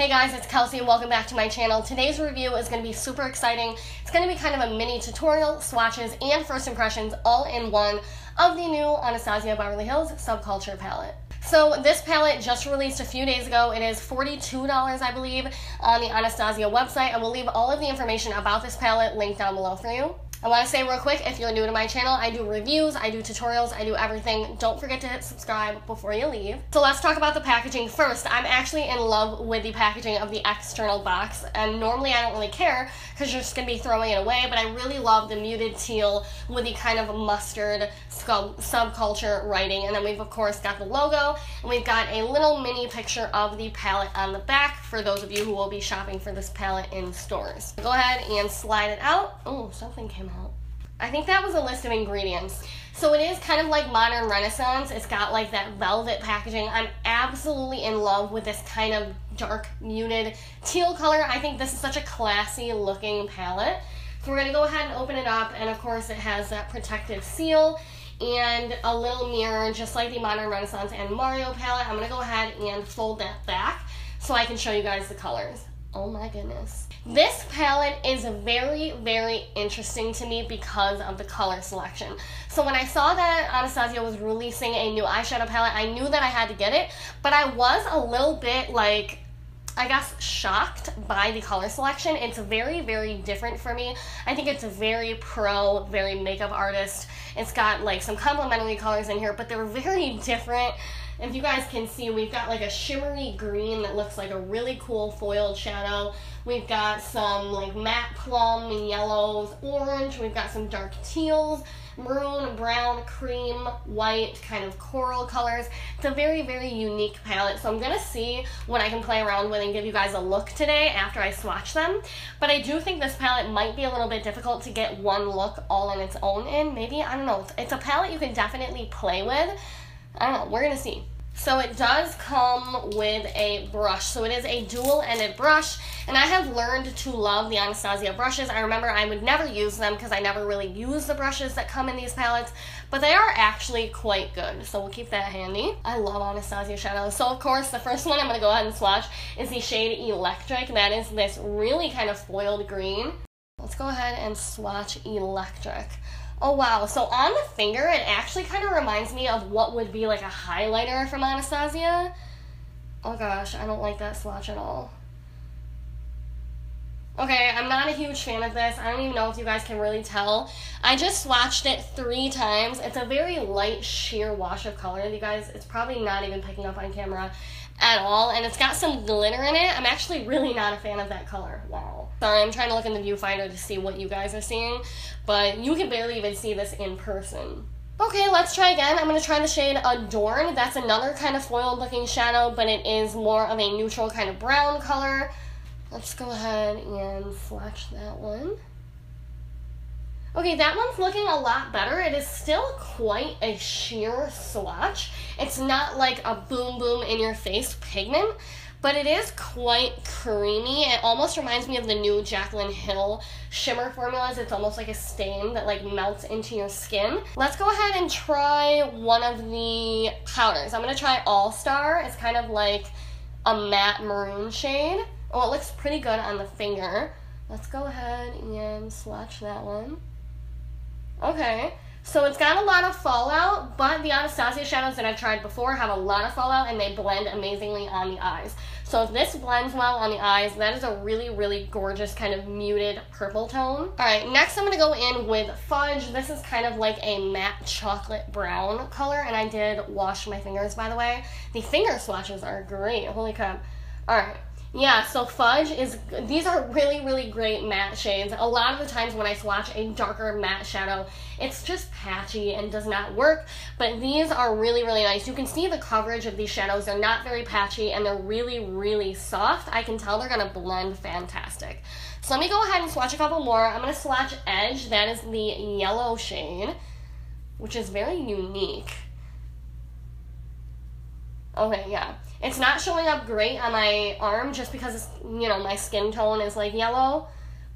Hey guys, it's Kelsey and welcome back to my channel. Today's review is going to be super exciting. It's going to be kind of a mini tutorial, swatches, and first impressions all in one of the new Anastasia Beverly Hills Subculture palette. So this palette just released a few days ago. It is $42, I believe, on the Anastasia website. I will leave all of the information about this palette linked down below for you. I want to say real quick, if you're new to my channel, I do reviews, I do tutorials, I do everything. Don't forget to hit subscribe before you leave. So let's talk about the packaging first. I'm actually in love with the packaging of the external box, and normally I don't really care because you're just going to be throwing it away, but I really love the muted teal with the kind of mustard subculture writing. And then we've of course got the logo, and we've got a little mini picture of the palette on the back for those of you who will be shopping for this palette in stores. Go ahead and slide it out. Oh, something came out. I think that was a list of ingredients. So it is kind of like modern Renaissance. It's got like that velvet packaging. I'm absolutely in love with this kind of dark muted teal color. I think this is such a classy looking palette. So we're going to go ahead and open it up, and of course it has that protective seal and a little mirror just like the modern Renaissance and Mario palette. I'm going to go ahead and fold that back so I can show you guys the colors. Oh my goodness. This palette is very, very interesting to me because of the color selection. So when I saw that Anastasia was releasing a new eyeshadow palette, I knew that I had to get it, but I was a little bit like, I guess, shocked by the color selection. It's very, very different for me. I think it's very pro, very makeup artist. It's got like some complementary colors in here, but they're very different. If you guys can see, we've got like a shimmery green that looks like a really cool foiled shadow. We've got some like matte plum and yellows, orange. We've got some dark teals, maroon, brown, cream, white, kind of coral colors. It's a very, very unique palette. So I'm going to see what I can play around with and give you guys a look today after I swatch them. But I do think this palette might be a little bit difficult to get one look all on its own in. Maybe, I don't know. It's a palette you can definitely play with. I don't know, we're going to see. So it does come with a brush. So it is a dual-ended brush, and I have learned to love the Anastasia brushes. I remember I would never use them because I never really use the brushes that come in these palettes, but they are actually quite good, so we'll keep that handy. I love Anastasia shadows. So of course, the first one I'm going to go ahead and swatch is the shade Electric. That is this really kind of foiled green. Let's go ahead and swatch Electric. Oh wow, so on the finger, it actually kind of reminds me of what would be like a highlighter from Anastasia. Oh gosh, I don't like that swatch at all. Okay, I'm not a huge fan of this. I don't even know if you guys can really tell. I just swatched it 3 times. It's a very light sheer wash of color, you guys. It's probably not even picking up on camera at all, and it's got some glitter in it. I'm actually really not a fan of that color. Wow. Sorry, I'm trying to look in the viewfinder to see what you guys are seeing, but you can barely even see this in person. Okay, let's try again. I'm going to try the shade Adorn. That's another kind of foiled looking shadow, but it is more of a neutral kind of brown color. Let's go ahead and swatch that one. Okay, that one's looking a lot better. It is still quite a sheer swatch. It's not like a boom boom in your face pigment, but it is quite creamy. It almost reminds me of the new Jaclyn Hill shimmer formulas. It's almost like a stain that like melts into your skin. Let's go ahead and try one of the powders. I'm gonna try All Star. It's kind of like a matte maroon shade. Oh, it looks pretty good on the finger. Let's go ahead and swatch that one. Okay, so it's got a lot of fallout, but the Anastasia shadows that I've tried before have a lot of fallout, and they blend amazingly on the eyes. So if this blends well on the eyes, that is a really, really gorgeous kind of muted purple tone. Alright, next I'm going to go in with Fudge. This is kind of like a matte chocolate brown color, and I did wash my fingers, by the way. The finger swatches are great. Holy crap. Alright. Yeah, so Fudge is, these are really, really great matte shades. A lot of the times when I swatch a darker matte shadow, it's just patchy and does not work, but these are really, really nice. You can see the coverage of these shadows. They're not very patchy, and they're really, really soft. I can tell they're going to blend fantastic. So let me go ahead and swatch a couple more. I'm going to swatch Edge. That is the yellow shade, which is very unique. Okay, yeah. It's not showing up great on my arm just because, you know, my skin tone is like yellow,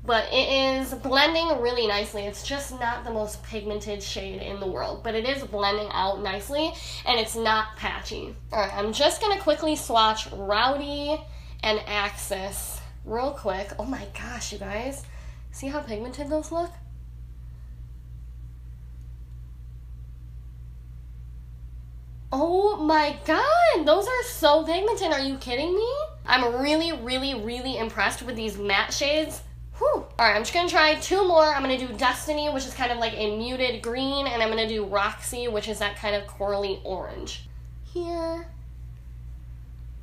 but it is blending really nicely. It's just not the most pigmented shade in the world, but it is blending out nicely, and it's not patchy. Alright, I'm just going to quickly swatch Rowdy and axis real quick. Oh my gosh, you guys. See how pigmented those look? Oh my god, those are so pigmented. Are you kidding me? I'm really, really, really impressed with these matte shades. Whew. Alright, I'm just gonna try two more. I'm gonna do Destiny, which is kind of like a muted green, and I'm gonna do Roxy, which is that kind of corally orange. Here.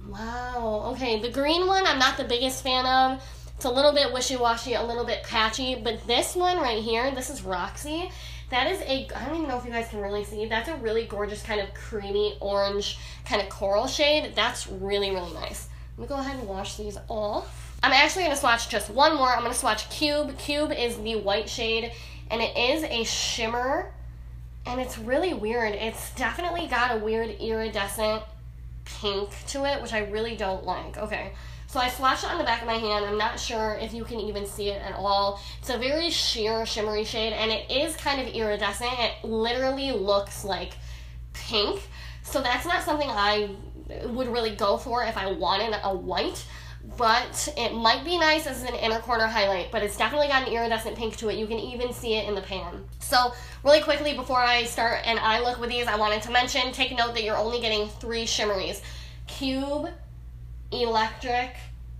Wow. Okay, the green one I'm not the biggest fan of. It's a little bit wishy-washy, a little bit patchy, but this one right here, this is Roxy. That is I don't even know if you guys can really see, that's a really gorgeous kind of creamy orange kind of coral shade. That's really, really nice. Let me go ahead and wash these off. I'm actually going to swatch just one more. I'm going to swatch Cube. Cube is the white shade, and it is a shimmer, and it's really weird. It's definitely got a weird iridescent pink to it, which I really don't like. Okay. So I swatched it on the back of my hand. I'm not sure if you can even see it at all. It's a very sheer, shimmery shade, and it is kind of iridescent. It literally looks like pink. So that's not something I would really go for if I wanted a white, but it might be nice as an inner corner highlight, but it's definitely got an iridescent pink to it. You can even see it in the pan. So really quickly, before I start an eye look with these, I wanted to mention, take note that you're only getting 3 shimmeries. Cube, Electric,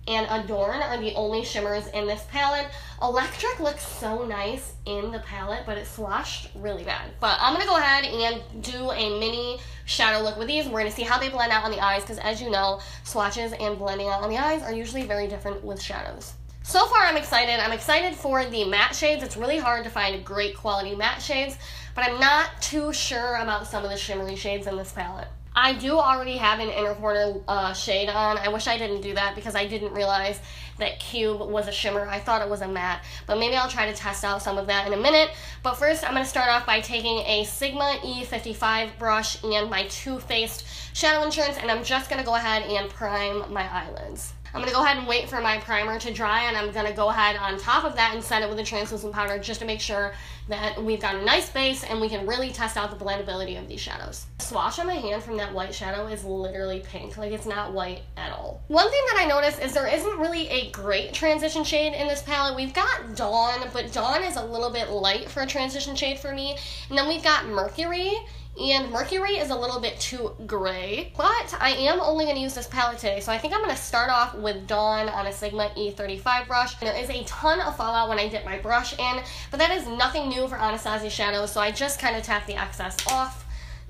and Adorn are the only shimmers in this palette. Electric looks so nice in the palette, but it's swatched really bad. But I'm going to go ahead and do a mini shadow look with these. We're going to see how they blend out on the eyes, because as you know, swatches and blending out on the eyes are usually very different with shadows. So far, I'm excited. I'm excited for the matte shades. It's really hard to find great quality matte shades, but I'm not too sure about some of the shimmery shades in this palette. I do already have an inner corner shade on. I wish I didn't do that because I didn't realize that Cube was a shimmer. I thought it was a matte, but maybe I'll try to test out some of that in a minute. But first, I'm going to start off by taking a Sigma E55 brush and my Too Faced Shadow Insurance, and I'm just going to go ahead and prime my eyelids. I'm going to go ahead and wait for my primer to dry, and I'm going to go ahead on top of that and set it with a translucent powder just to make sure that we've got a nice base and we can really test out the blendability of these shadows. The swatch on my hand from that white shadow is literally pink. Like, it's not white at all. One thing that I noticed is there isn't really a great transition shade in this palette. We've got Dawn, but Dawn is a little bit light for a transition shade for me. And then we've got Mercury, and Mercury is a little bit too gray, but I am only going to use this palette today, so I think I'm going to start off with Dawn on a Sigma E35 brush. There is a ton of fallout when I dip my brush in, but that is nothing new for Anastasia shadows, so I just kind of tap the excess off,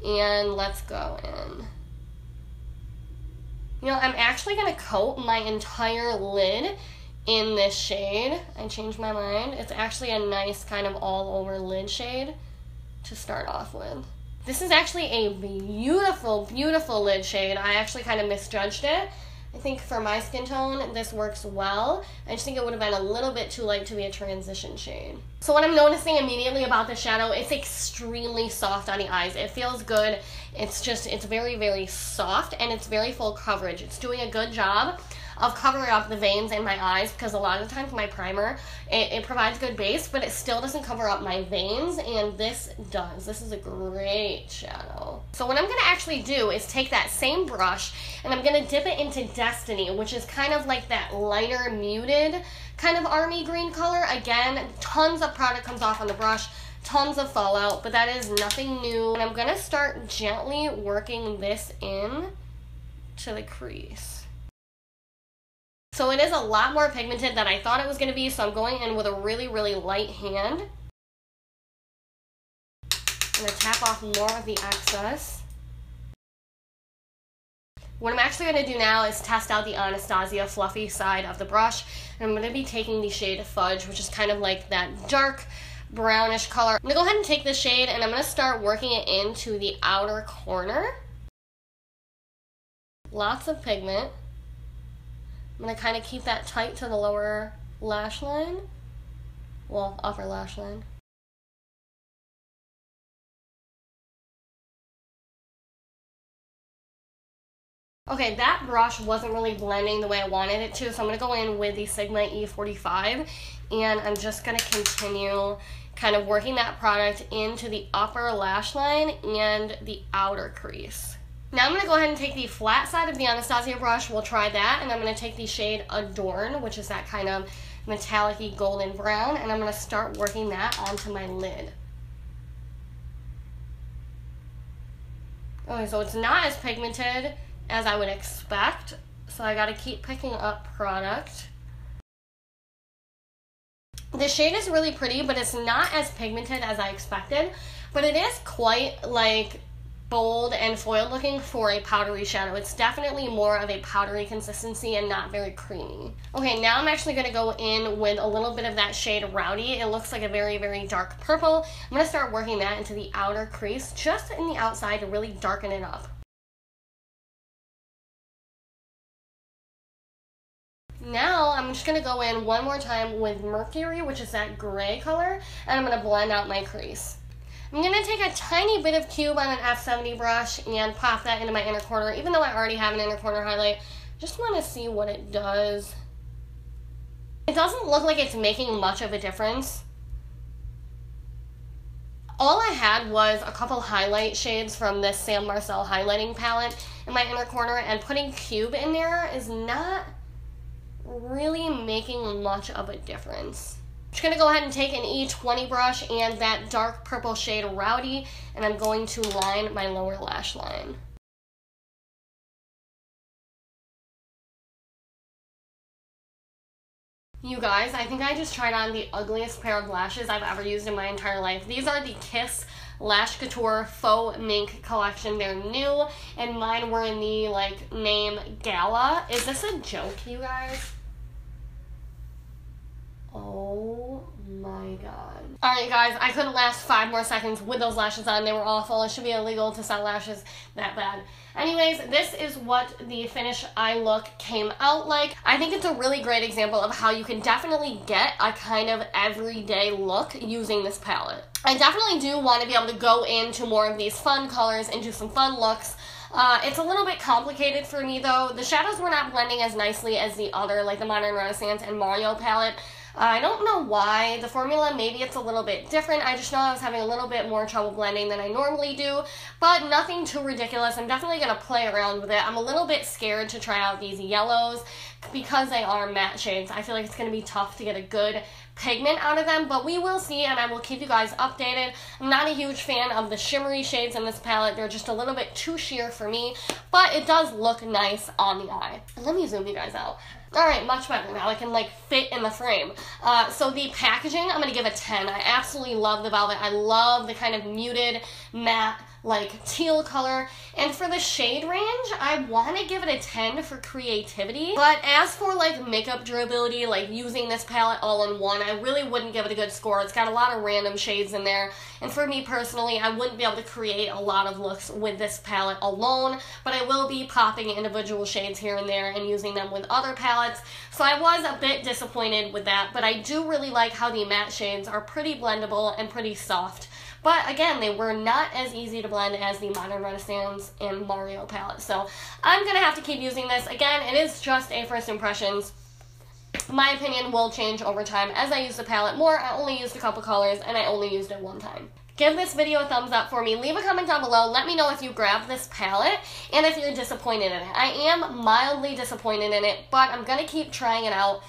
and let's go in. You know, I'm actually going to coat my entire lid in this shade. I changed my mind. It's actually a nice kind of all-over lid shade to start off with. This is actually a beautiful, beautiful lid shade. I actually kind of misjudged it. I think for my skin tone, this works well. I just think it would have been a little bit too light to be a transition shade. So what I'm noticing immediately about this shadow, it's extremely soft on the eyes. It feels good. It's very, very soft, and it's very full coverage. It's doing a good job of covering up the veins in my eyes, because a lot of the times my primer, it provides good base, but it still doesn't cover up my veins, and this does. This is a great shadow. So what I'm going to actually do is take that same brush, and I'm going to dip it into Destiny, which is kind of like that lighter, muted kind of army green color. Again, tons of product comes off on the brush, tons of fallout, but that is nothing new. And I'm going to start gently working this in to the crease. So it is a lot more pigmented than I thought it was going to be, so I'm going in with a really, really light hand. I'm going to tap off more of the excess. What I'm actually going to do now is test out the Anastasia fluffy side of the brush. And I'm going to be taking the shade Fudge, which is kind of like that dark brownish color. I'm going to go ahead and take this shade, and I'm going to start working it into the outer corner. Lots of pigment. I'm going to kind of keep that tight to the lower lash line. Well, upper lash line. Okay, that brush wasn't really blending the way I wanted it to, so I'm going to go in with the Sigma E45, and I'm just going to continue kind of working that product into the upper lash line and the outer crease. Now I'm going to go ahead and take the flat side of the Anastasia brush. We'll try that. And I'm going to take the shade Adorn, which is that kind of metallic-y golden brown. And I'm going to start working that onto my lid. Okay, so it's not as pigmented as I would expect. So I got to keep picking up product. The shade is really pretty, but it's not as pigmented as I expected. But it is quite like bold and foiled looking for a powdery shadow. It's definitely more of a powdery consistency and not very creamy. Okay, now I'm actually going to go in with a little bit of that shade Rowdy. It looks like a very, very dark purple. I'm going to start working that into the outer crease, just in the outside to really darken it up. Now I'm just going to go in one more time with Mercury, which is that gray color, and I'm going to blend out my crease. I'm going to take a tiny bit of cube on an F70 brush and pop that into my inner corner. Even though I already have an inner corner highlight, just want to see what it does. It doesn't look like it's making much of a difference. All I had was a couple highlight shades from this Sam Marcel highlighting palette in my inner corner, and putting cube in there is not really making much of a difference. I'm just going to go ahead and take an E20 brush and that dark purple shade Rowdy, and I'm going to line my lower lash line. You guys, I think I just tried on the ugliest pair of lashes I've ever used in my entire life. These are the Kiss Lash Couture Faux Mink collection. They're new, and mine were in the name Gala. Is this a joke, you guys? Oh my god. Alright guys, I couldn't last 5 more seconds with those lashes on. They were awful. It should be illegal to sell lashes that bad. Anyways, this is what the finished eye look came out like. I think it's a really great example of how you can definitely get a kind of everyday look using this palette. I definitely do want to be able to go into more of these fun colors, into some fun looks. It's a little bit complicated for me though. The shadows were not blending as nicely as the other, like the Modern Renaissance and Mario palette. I don't know why. The formula, maybe it's a little bit different. I just know I was having a little bit more trouble blending than I normally do, but nothing too ridiculous. I'm definitely going to play around with it. I'm a little bit scared to try out these yellows because they are matte shades. I feel like it's going to be tough to get a good pigment out of them, but we will see, and I will keep you guys updated. I'm not a huge fan of the shimmery shades in this palette. They're just a little bit too sheer for me, but it does look nice on the eye. Let me zoom you guys out. Alright, much better now. I can fit in the frame. So the packaging, I'm going to give a 10. I absolutely love the velvet. I love the kind of muted, matte, teal color. And for the shade range, I want to give it a 10 for creativity. But as for makeup durability, using this palette all in one, I really wouldn't give it a good score. It's got a lot of random shades in there. And for me personally, I wouldn't be able to create a lot of looks with this palette alone. But I will be popping individual shades here and there and using them with other palettes. So I was a bit disappointed with that. But I do really like how the matte shades are pretty blendable and pretty soft. But again, they were not as easy to blend as the Modern Renaissance and Mario palette. So I'm going to have to keep using this. Again, it is just a first impressions. My opinion will change over time as I use the palette more. I only used a couple colors and I only used it one time. Give this video a thumbs up for me. Leave a comment down below. Let me know if you grabbed this palette and if you're disappointed in it. I am mildly disappointed in it, but I'm going to keep trying it out.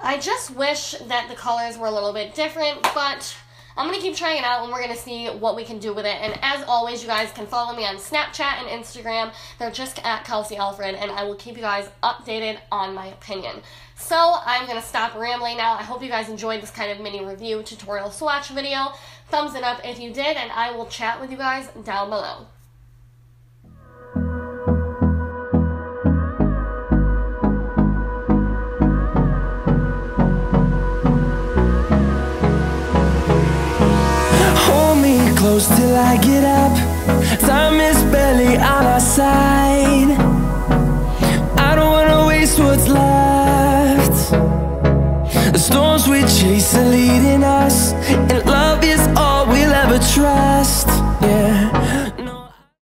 I just wish that the colors were a little bit different, but I'm going to keep trying it out and we're going to see what we can do with it. And as always, you guys can follow me on Snapchat and Instagram. They're just at Kelsey Alfred, and I will keep you guys updated on my opinion. So I'm going to stop rambling now. I hope you guys enjoyed this kind of mini review tutorial swatch video. Thumbs it up if you did, and I will chat with you guys down below. Close till I get up. Time is barely on our side. I don't wanna waste what's left. The storms we chase are leading us, and love is all we'll ever trust.